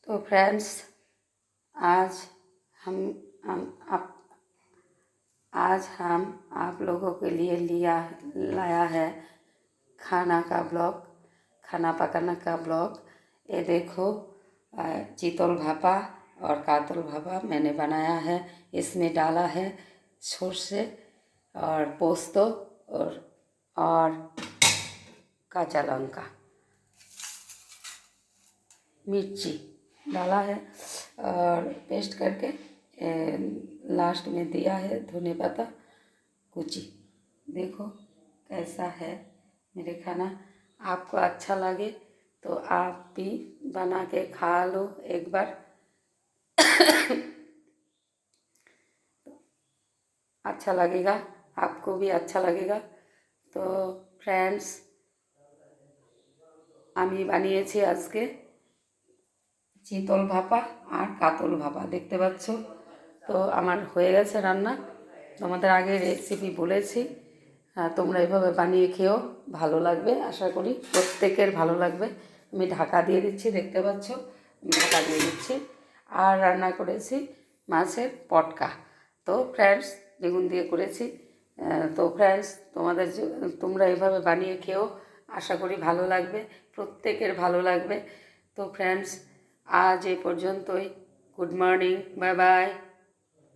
तो फ्रेंड्स, आज हम हम आप आज हम आप लोगों के लिए लाया है खाना का ब्लॉग, खाना पकाने का ब्लॉग। ये देखो, चितल भापा और कातल भापा मैंने बनाया है। इसमें डाला है सर्षे और पोस्तो और काँचा लंका, मिर्ची डाला है और पेस्ट करके लास्ट में दिया है धने पत्ता कुची। देखो कैसा है मेरे खाना। आपको अच्छा लगे तो आप भी बना के खा लो एक बार। अच्छा लगेगा, आपको भी अच्छा लगेगा। तो फ्रेंड्स, আমি বানিয়েছি আজকে চিতল ভাপা আর কাতল ভাপা, দেখতে পাচ্ছ। তো আমার হয়ে গেছে রান্না, তোমাদের আগে রেসিপি বলেছি। তোমরা এভাবে বানিয়ে খেও, ভালো লাগবে, আশা করি প্রত্যেকের ভালো লাগবে। আমি ঢাকা দিয়ে দিচ্ছি, দেখতে পাচ্ছ ঢাকা দিয়ে দিচ্ছি। আর রান্না করেছি মাছের পটকা। তো ফ্রেন্ডস, বেগুন দিয়ে করেছি। তো ফ্রেন্ডস, তোমরা এভাবে বানিয়ে খেও, আশা করি ভালো লাগবে, প্রত্যেকের ভালো লাগবে। তো ফ্রেন্ডস, আজ এই পর্যন্তই। Good morning, bye bye.